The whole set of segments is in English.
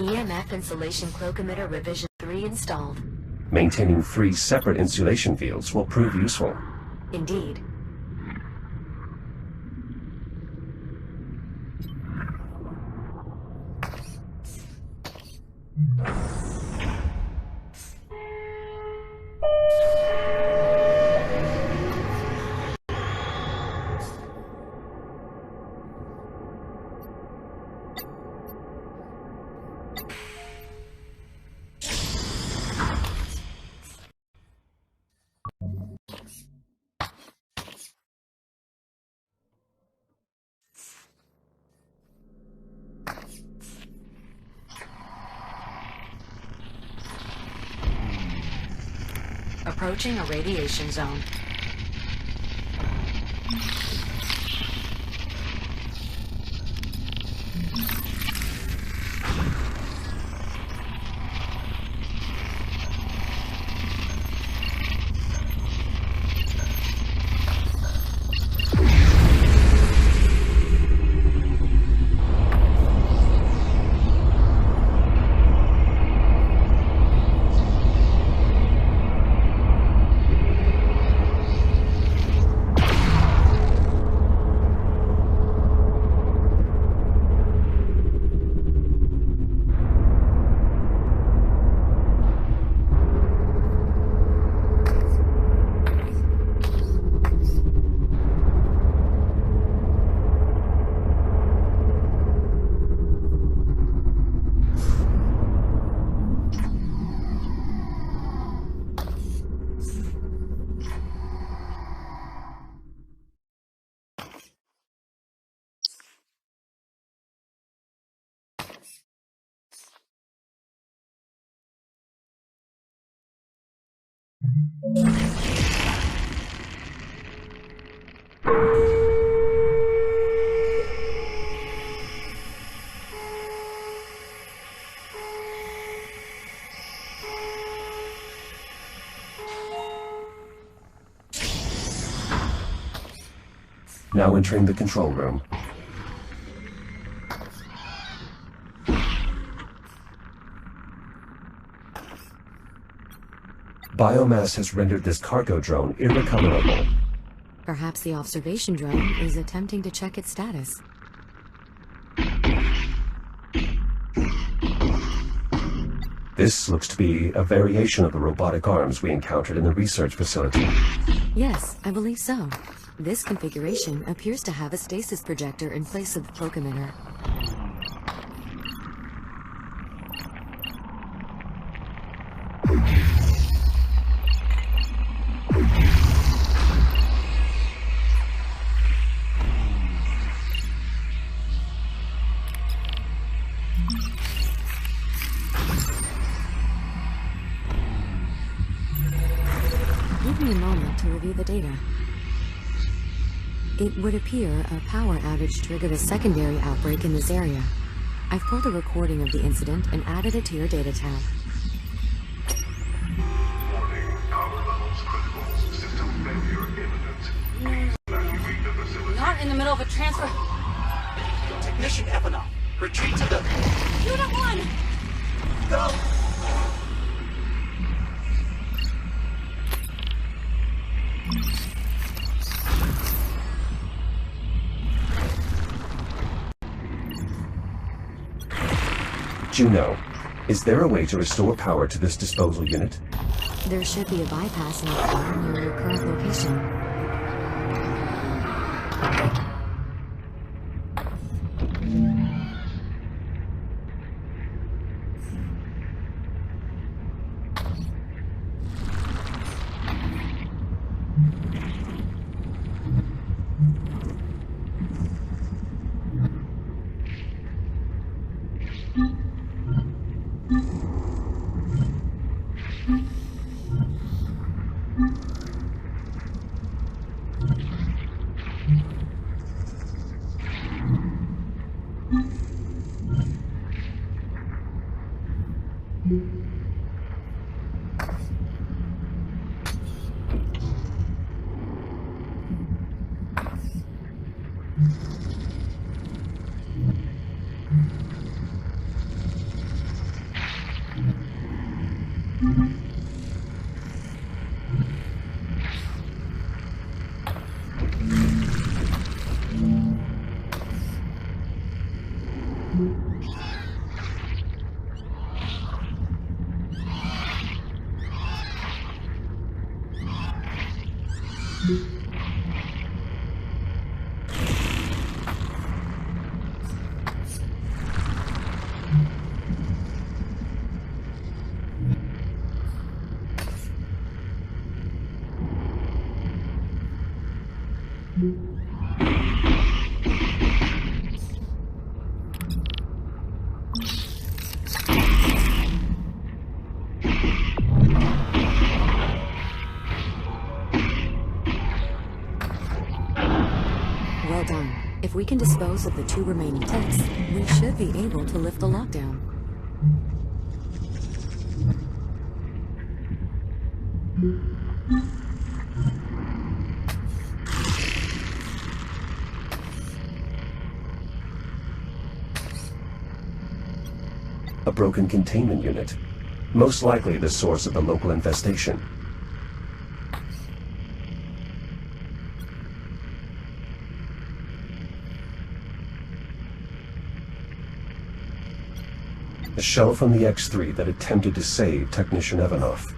EMF insulation cloak emitter revision 3 installed. Maintaining 3 separate insulation fields will prove useful. Indeed. Approaching a radiation zone. Now entering the control room. Biomass has rendered this cargo drone irrecoverable. Perhaps the observation drone is attempting to check its status. This looks to be a variation of the robotic arms we encountered in the research facility. Yes, I believe so. This configuration appears to have a stasis projector in place of the cloak emitter. Give me a moment to review the data. It would appear a power outage triggered a secondary outbreak in this area. I've pulled a recording of the incident and added it to your data tab. Warning, power levels critical. System failure imminent. Please evacuate the facility. Not in the middle of a transfer. Technician Epina, retreat to the... Unit 1! Go! Juno, is there a way to restore power to this disposal unit? There should be a bypass in the car near your current location. Well done. If we can dispose of the 2 remaining techs, we should be able to lift the lockdown. A broken containment unit. Most likely the source of the local infestation. A shell from the X-3 that attempted to save Technician Evanoff.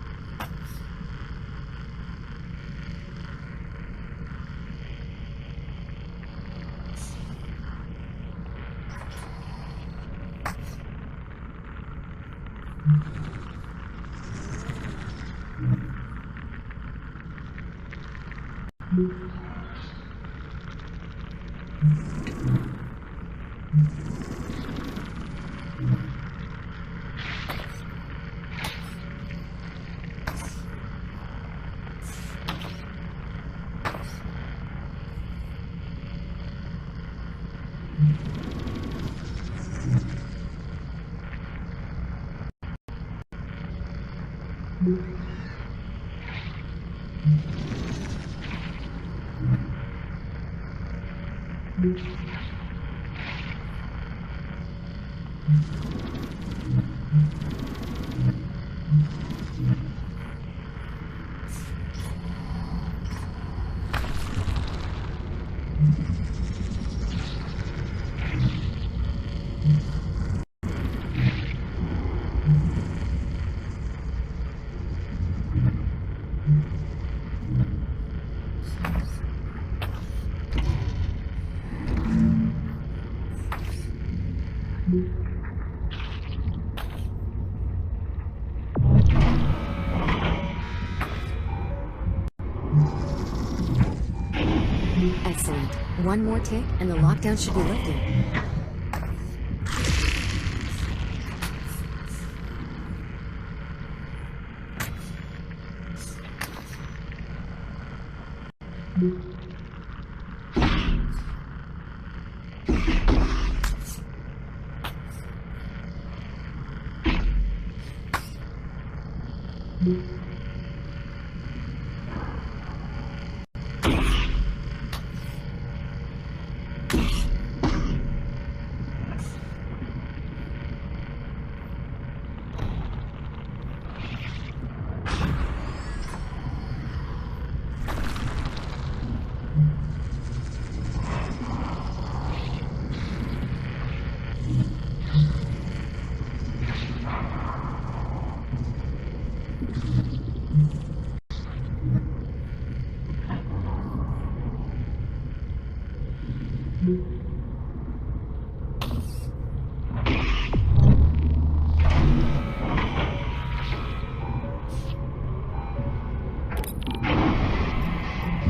Excellent. One more tick and the lockdown should be lifted.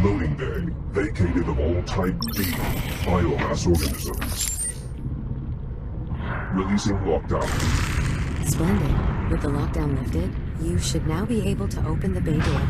Loading bay vacated of all Type D biomass organisms. Releasing lockdown. Splendid. With the lockdown lifted, you should now be able to open the bay door.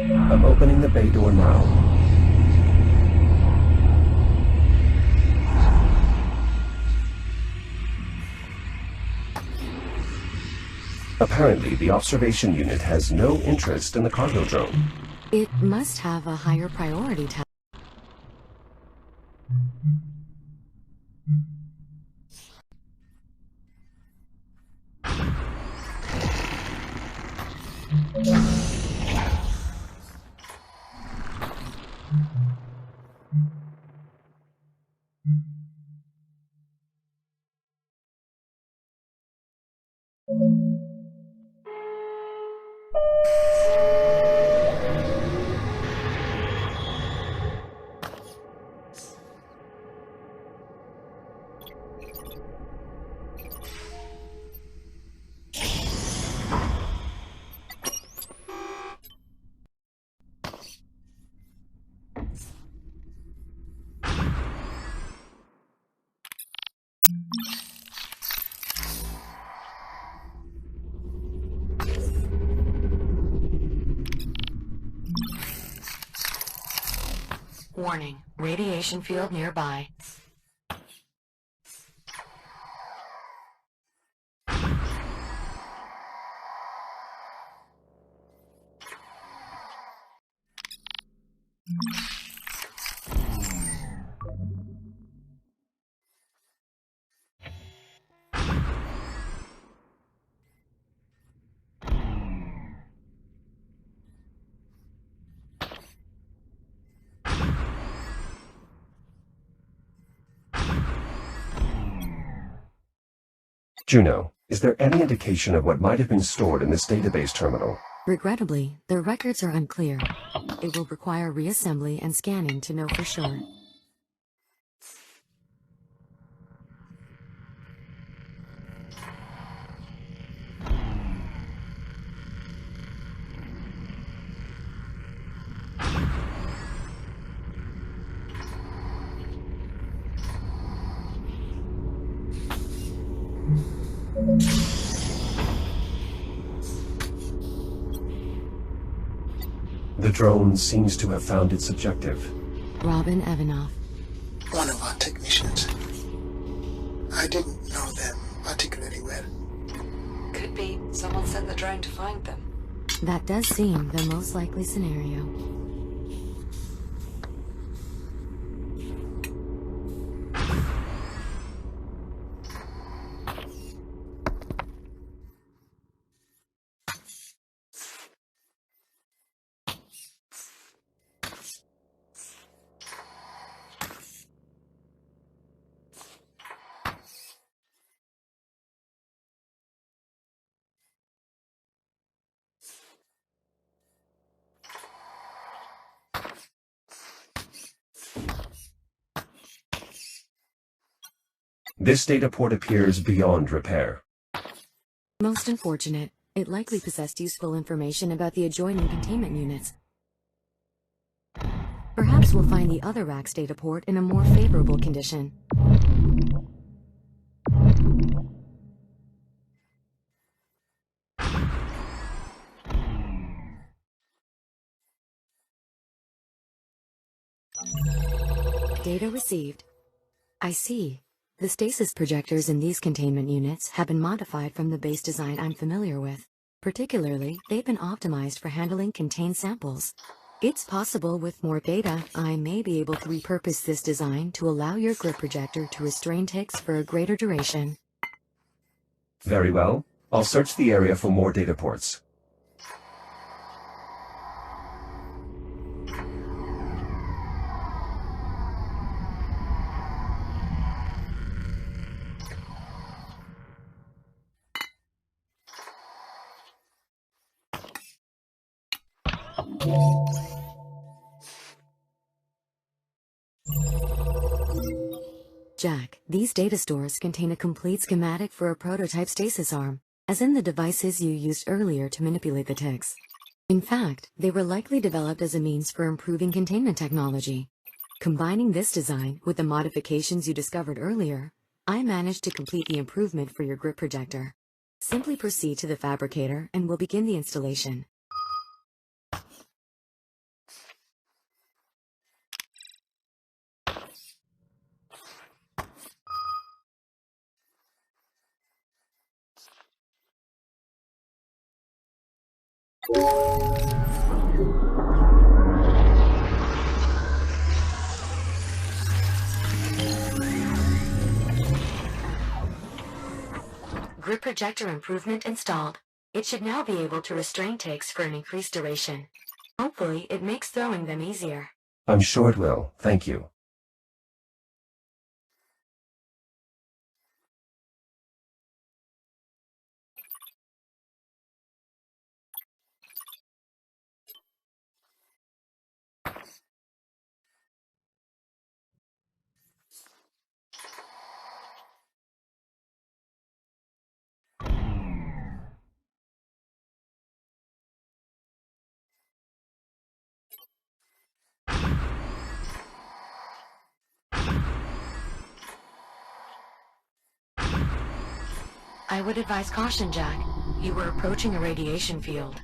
I'm opening the bay door now. Apparently, the observation unit has no interest in the cargo drone. It must have a higher priority task. Warning, radiation field nearby. Juno, is there any indication of what might have been stored in this database terminal? Regrettably, the records are unclear. It will require reassembly and scanning to know for sure. The drone seems to have found its objective. Robin Evanoff. One of our technicians. I didn't know them particularly well. Could be someone sent the drone to find them. That does seem the most likely scenario. This data port appears beyond repair. Most unfortunate. It likely possessed useful information about the adjoining containment units. Perhaps we'll find the other rack's data port in a more favorable condition. Data received. I see. The stasis projectors in these containment units have been modified from the base design I'm familiar with. Particularly, they've been optimized for handling contained samples. It's possible with more data, I may be able to repurpose this design to allow your grip projector to restrain ticks for a greater duration. Very well. I'll search the area for more data ports. Jack, these data stores contain a complete schematic for a prototype stasis arm, as in the devices you used earlier to manipulate the ticks. In fact, they were likely developed as a means for improving containment technology. Combining this design with the modifications you discovered earlier, I managed to complete the improvement for your grip projector. Simply proceed to the fabricator and we'll begin the installation. Grip projector improvement installed. It should now be able to restrain ticks for an increased duration. Hopefully, it makes throwing them easier. I'm sure it will. Thank you. I would advise caution, Jack. You were approaching a radiation field.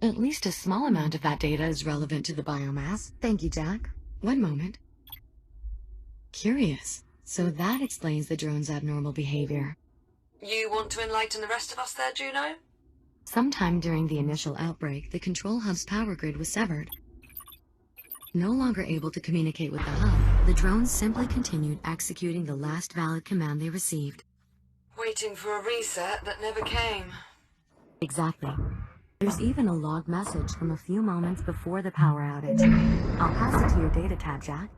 At least a small amount of that data is relevant to the biomass. Thank you, Jack. One moment. Curious. So that explains the drone's abnormal behavior. You want to enlighten the rest of us there, Juno? Sometime during the initial outbreak, the control hub's power grid was severed. No longer able to communicate with the hub, the drones simply continued executing the last valid command they received. Waiting for a reset that never came. Exactly. There's even a logged message from a few moments before the power outage. I'll pass it to your data tab, Jack.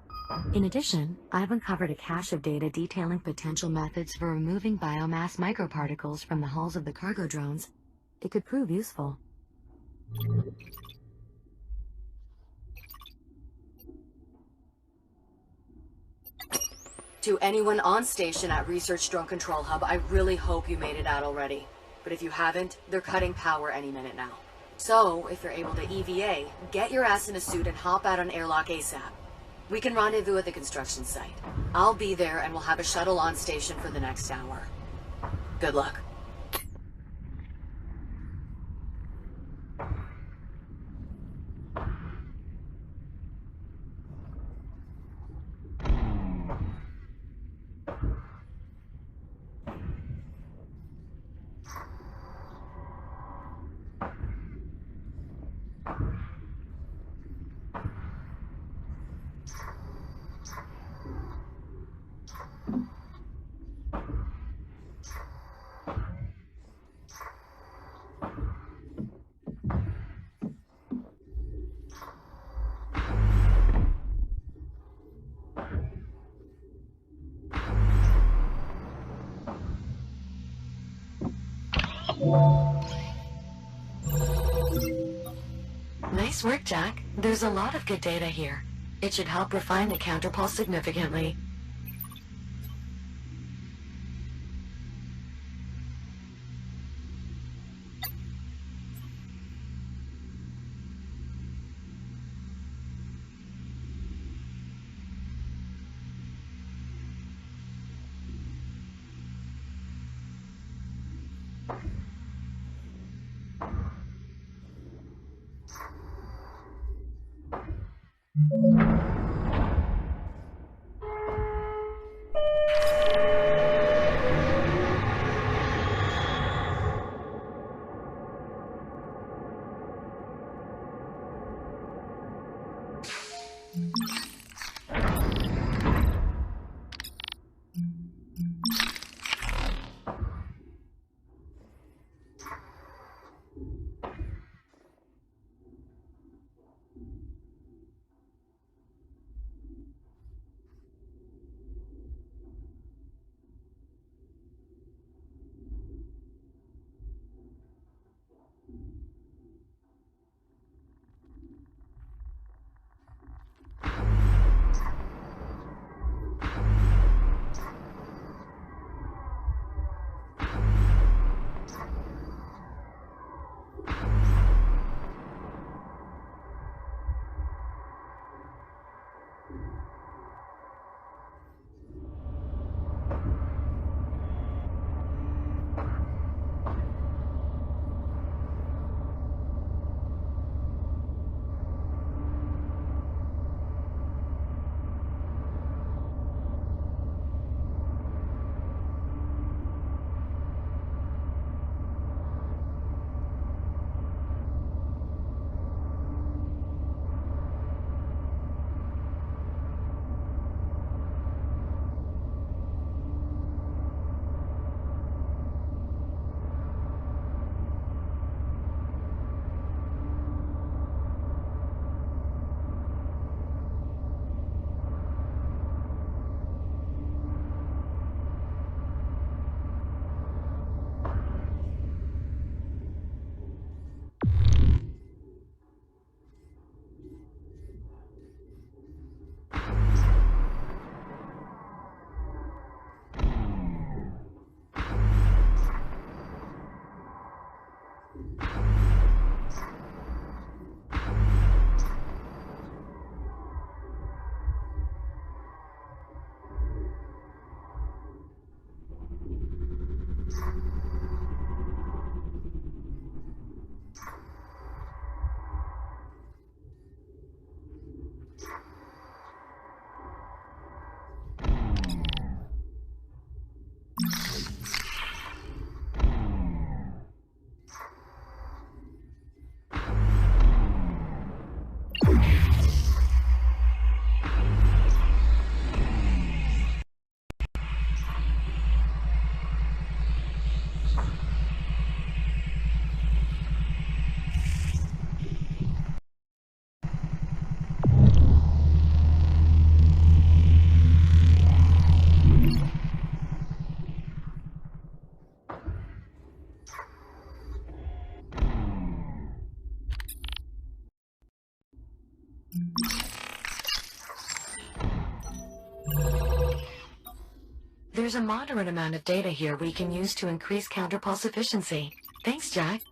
In addition, I've uncovered a cache of data detailing potential methods for removing biomass microparticles from the hulls of the cargo drones. It could prove useful. To anyone on station at Research Drone Control Hub, I really hope you made it out already. But if you haven't, they're cutting power any minute now. So, if you're able to EVA, get your ass in a suit and hop out on airlock ASAP. We can rendezvous at the construction site. I'll be there and we'll have a shuttle on station for the next hour. Good luck. Nice work, Jack. There's a lot of good data here. It should help refine the counterpulse significantly. There's a moderate amount of data here we can use to increase counterpulse efficiency. Thanks, Jack.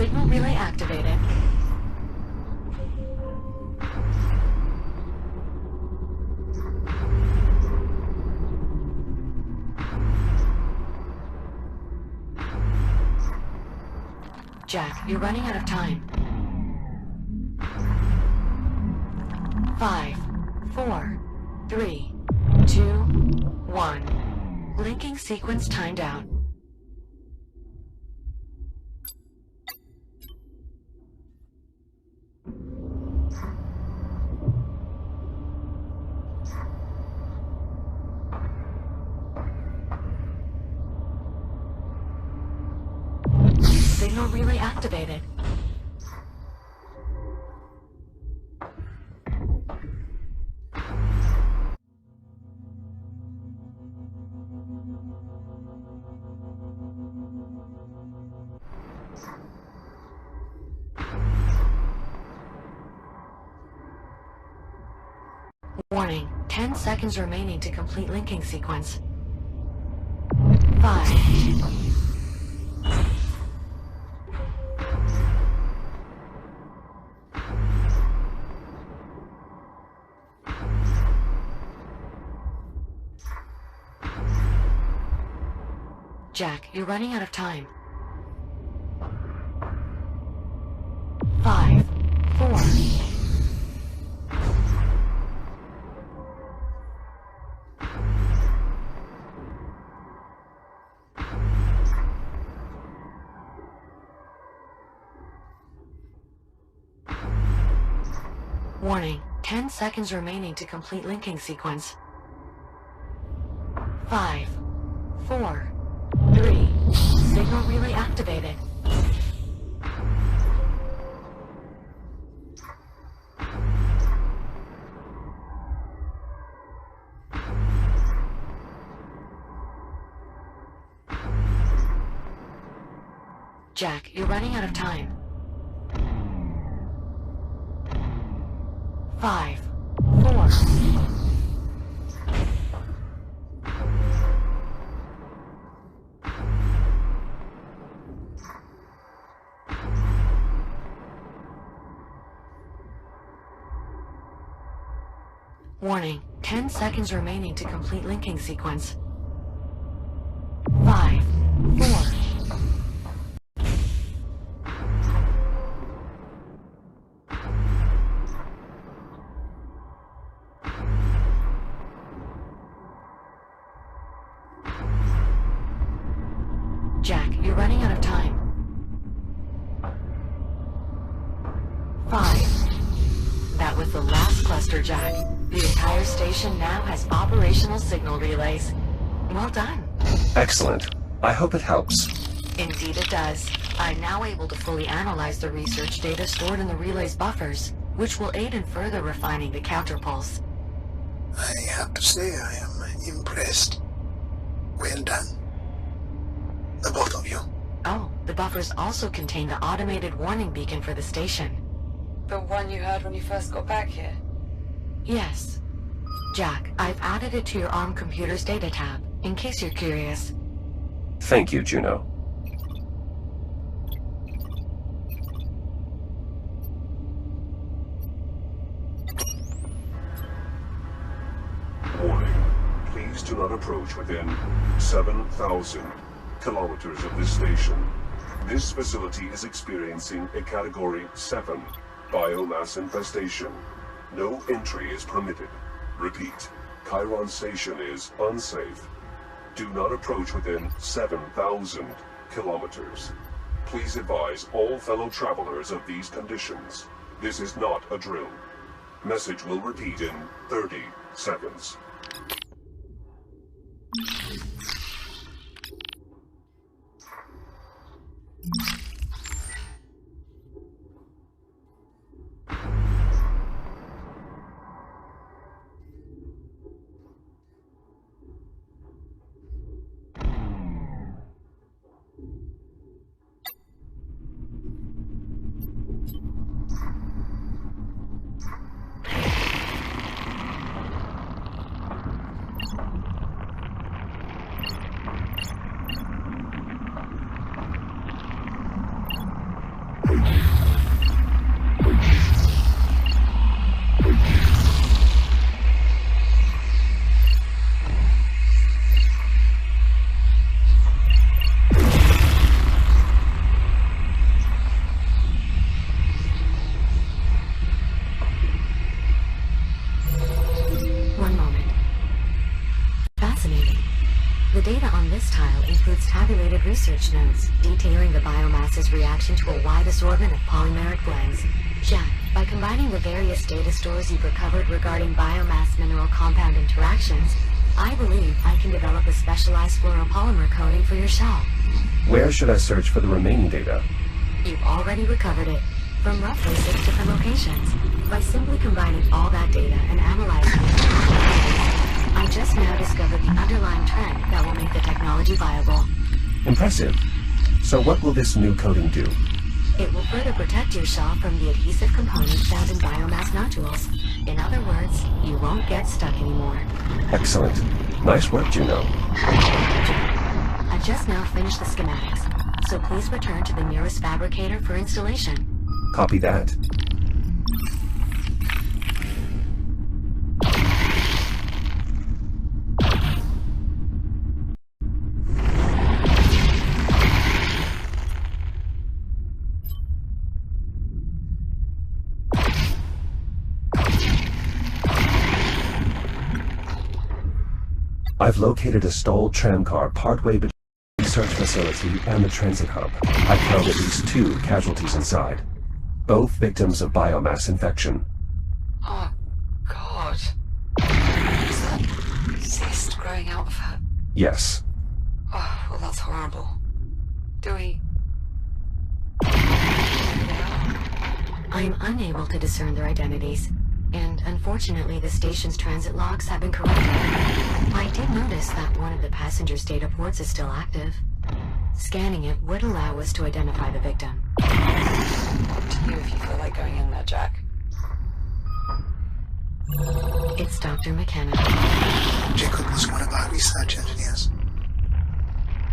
Signal relay activated. Jack, you're running out of time. 5, 4, 3, 2, 1. Linking sequence timed out. Signal relay activated. Warning, 10 seconds remaining to complete linking sequence. 5. Jack, you're running out of time. 5, 4. Warning, 10 seconds remaining to complete linking sequence. 5, 4, 3. Signal relay activated. Jack, you're running out of time. 5, 4... Warning, 10 seconds remaining to complete linking sequence. 5, 4... Jack, you're running out of time. 5. That was the last cluster, Jack. The entire station now has operational signal relays. Well done. Excellent. I hope it helps. Indeed it does. I'm now able to fully analyze the research data stored in the relay's buffers, which will aid in further refining the counterpulse. I have to say I am impressed. Well done. The both of you. Oh, the buffers also contain the automated warning beacon for the station. The one you heard when you first got back here? Yes. Jack, I've added it to your ARM computer's data tab, in case you're curious. Thank you, Juno. Warning. Please do not approach within 7,000 kilometers of this station. This facility is experiencing a Category 7 biomass infestation. No entry is permitted. Repeat, Chiron Station is unsafe. Do not approach within 7,000 kilometers. Please advise all fellow travelers of these conditions. This is not a drill. Message will repeat in 30 seconds. Research notes detailing the biomass's reaction to a wide assortment of polymeric blends. Jack, by combining the various data stores you've recovered regarding biomass mineral compound interactions, I believe I can develop a specialized fluoropolymer coating for your shell. Where should I search for the remaining data? You've already recovered it from roughly 6 different locations. By simply combining all that data and analyzing it, I just now discovered the underlying trend that will make the technology viable. Impressive. So what will this new coating do? It will further protect your shell from the adhesive components found in biomass nodules. In other words, you won't get stuck anymore. Excellent. Nice work, Juno. I just now finished the schematics, so please return to the nearest fabricator for installation. Copy that. I've located a stalled tram car partway between the research facility and the transit hub. I found at least 2 casualties inside, both victims of biomass infection. Oh, God. Is that cyst growing out of her? Yes. Oh, well, that's horrible. Do we... I'm unable to discern their identities, and unfortunately the station's transit logs have been corrupted. I did notice that one of the passengers' data ports is still active. Scanning it would allow us to identify the victim. Up to you if you feel like going in there, Jack. It's Dr. McKenna. Jacob was one of our research engineers.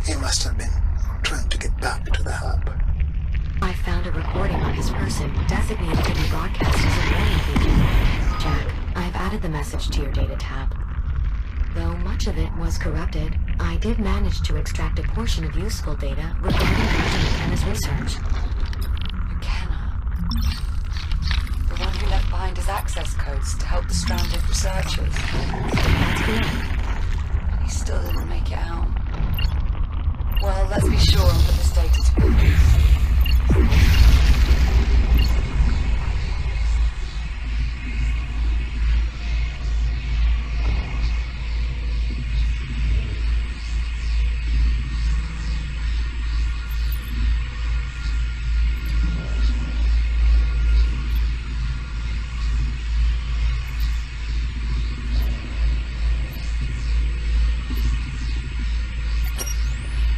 He must have been trying to get back to the hub. I found a recording on his person designated to be broadcast as a warning beacon. Jack, I've added the message to your data tab. Though much of it was corrupted, I did manage to extract a portion of useful data regarding Dr. McKenna's research. McKenna. The one who left behind his access codes to help the stranded researchers. That's correct. And he still didn't make it out. Well, let's be sure and put this data to good use.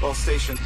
All station.